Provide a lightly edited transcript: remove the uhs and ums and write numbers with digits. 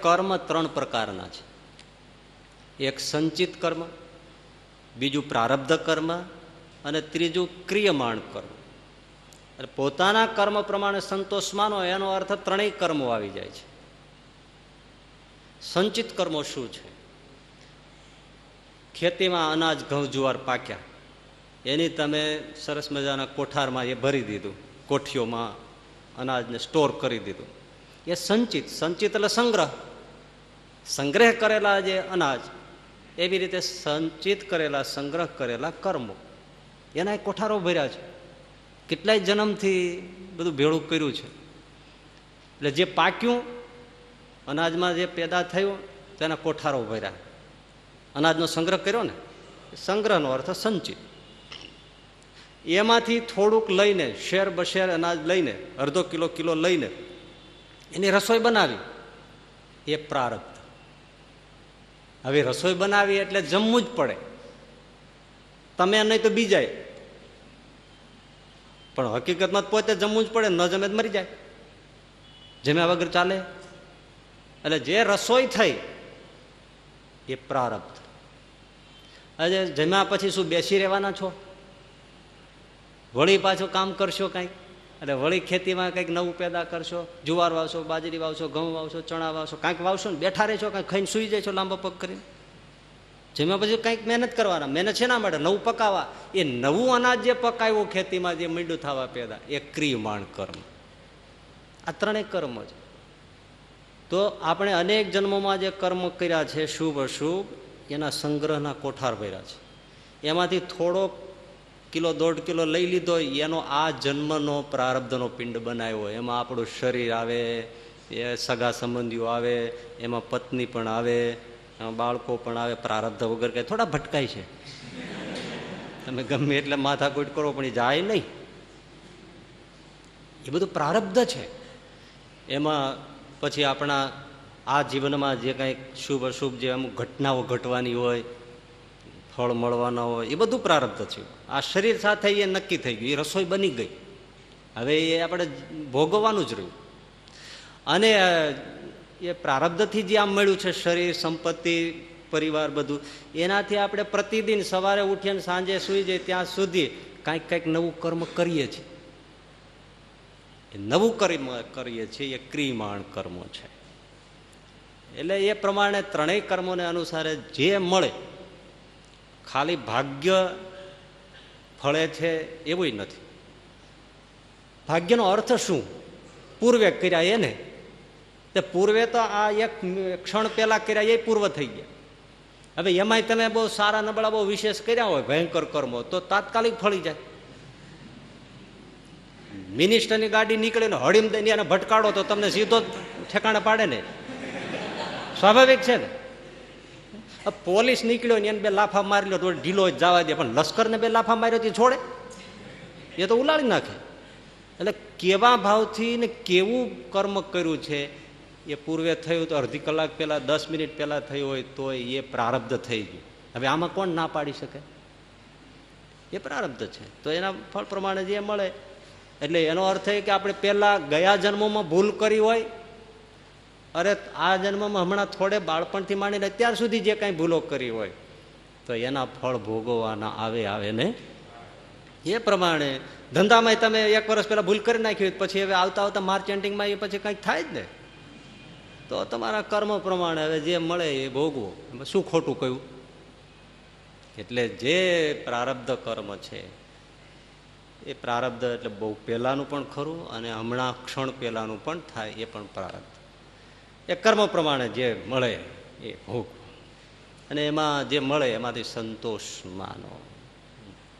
કર્મ ત્રણ પ્રકારના છે. એક સંચિત કર્મ, બીજું પ્રારબ્ધ કર્મ અને ત્રીજું ક્રિયમાણ કર્મ. એટલે પોતાના કર્મ પ્રમાણે સંતોષ માનો એનો અર્થ ત્રણેય કર્મો આવી જાય છે. સંચિત કર્મો શું છે? ખેતીમાં અનાજ, ઘઉં, જુવાર પાક્યા, એની તમે સરસ મજાના કોઠારમાં એ ભરી દીધું, કોઠીઓમાં અનાજને સ્ટોર કરી દીધું, એ સંચિત. સંચિત એટલે સંગ્રહ. સંગ્રહ કરેલા જે અનાજ, એવી રીતે સંચિત કરેલા, સંગ્રહ કરેલા કર્મો, એના કોઠારો ભર્યા છે. કેટલાય જન્મથી બધું ભેળું કર્યું છે. એટલે જે પાક્યું, અનાજમાં જે પેદા થયું, તેના કોઠારો ભર્યા. અનાજનો સંગ્રહ કર્યો ને, સંગ્રહનો અર્થ સંચિત. એમાંથી થોડુંક લઈને, શેર બશેર અનાજ લઈને, અડધો કિલો, કિલો લઈને એની રસોઈ બનાવી, એ પ્રારબ્ધ. હવે રસોઈ બનાવી એટલે જમવું જ પડે, તમે નહીં તો બીજાય. પણ હકીકતમાં પોતે જમવું જ પડે, ન જમે તો મરી જાય, જમ્યા વગર ચાલે. એટલે જે રસોઈ થઈ એ પ્રારબ્ધ. આજે જમ્યા પછી શું બેસી રહેવાના છો? વળી પાછું કામ કરશો કંઈક, એટલે વળી ખેતીમાં કંઈક નવું પેદા કરશો, જુવાર વાવશો, બાજરી વાવશો, ઘઉં વાવશો, ચણા વાવશો, કાંઈક વાવશો ને બેઠા રહેશો, કાંઈક ખાઈને સુઈ જાય છો લાંબા પગ કરીને. જેમાં પછી કંઈક મહેનત કરવાના. મહેનત છે ના માટે નવું પકાવવા. એ નવું અનાજ જે પકાવ્યું ખેતીમાં, જે મીંડું થવા પેદા, એ ક્રિયમાણ કર્મ. આ ત્રણેય કર્મ છે. તો આપણે અનેક જન્મોમાં જે કર્મ કર્યા છે, શુભ અશુભ, એના સંગ્રહના કોઠાર ભર્યા છે. એમાંથી થોડોક કિલો, 1.5 કિલો લઈ લીધો, એનો આ જન્મનો પ્રારબ્ધનો પિંડ બનાવ્યો. એમાં આપણું શરીર આવે, એ સગા સંબંધીઓ આવે, એમાં પત્ની પણ આવે, બાળકો પણ આવે. પ્રારબ્ધ વગર કઈ થોડા ભટકાય છે? તમે ગમે એટલે માથાકૂટ કરો પણ એ જાય નહીં. એ બધું પ્રારબ્ધ છે. એમાં પછી આપણા આ જીવનમાં જે કાંઈક શુભ અશુભ, જે અમુક ઘટનાઓ ઘટવાની હોય, ફળ મળવાના હોય, એ બધું પ્રારબ્ધ છે. આ શરીર સાથે એ નક્કી થઈ ગયું, એ રસોઈ બની ગઈ, હવે એ આપણે ભોગવવાનું જ રહ્યું. અને એ પ્રારબ્ધથી જે આમ મળ્યું છે, શરીર, સંપત્તિ, પરિવાર, બધું, એનાથી આપણે પ્રતિદિન સવારે ઉઠીને સાંજે સૂઈ જાય ત્યાં સુધી કાંઈક કાંઈક નવું કર્મ કરીએ છીએ. એ નવું કર્મ કરીએ છીએ, એ ક્રિયમાણ કર્મો છે. એટલે એ પ્રમાણે ત્રણેય કર્મોને અનુસારે જે મળે, ખાલી ભાગ્ય ફળે છે એવું નથી. ભાગ્યનો અર્થ શું? પૂર્વે કર્યા એને. તે પૂર્વે તો આ એક ક્ષણ પહેલા કર્યા એ પૂર્વ થઈ ગયા. હવે એમાંય તમે બહુ સારા નબળા, બહુ વિશેષ કર્યા હોય, ભયંકર કર્મો, તો તાત્કાલિક ફળી જાય. મિનિસ્ટરની ગાડી નીકળે ને હળીમ દઈને એને ભટકાડો તો તમને સીધો ઠેકાણે પાડે ને, સ્વાભાવિક છે ને. પોલીસ નીકળ્યો ને એને 2 લાફા મારી લો તો ઢીલો જવા દે, પણ લશ્કરને 2 લાફા માર્યો તો છોડે? એ તો ઉલાળી નાખે. એટલે કેવા ભાવથી ને કેવું કર્મ કર્યું છે, એ પૂર્વે થયું તો અડધી કલાક પહેલા, 10 મિનિટ પહેલા થયું હોય તો એ પ્રારબ્ધ થઈ ગયું. હવે આમાં કોણ ના પાડી શકે? એ પ્રારબ્ધ છે. તો એના ફળ પ્રમાણે જે મળે. એટલે એનો અર્થ એ કે આપણે પહેલા ગયા જન્મોમાં ભૂલ કરી હોય, અરે આ જન્મમાં હમણાં થોડે બાળપણથી માંડીને અત્યાર સુધી જે કાંઈ ભૂલો કરી હોય, તો એના ફળ ભોગવવાના આવે ને. એ પ્રમાણે ધંધામાં તમે 1 વર્ષ પહેલા ભૂલ કરી નાખી હોય, પછી હવે આવતા આવતા માર્ચેન્ટિંગમાં એ પછી કંઈક થાય જ ને. તો તમારા કર્મ પ્રમાણે હવે જે મળે એ ભોગવો. એમાં શું ખોટું કહ્યું? એટલે જે પ્રારબ્ધ કર્મ છે, એ પ્રારબ્ધ એટલે બહુ પહેલાનું પણ ખરું, અને હમણાં ક્ષણ પહેલાનું પણ થાય, એ પણ પ્રારબ્ધ. એ કર્મ પ્રમાણે જે મળે એ ભોગવો. અને એમાં જે મળે એમાંથી સંતોષ માનો.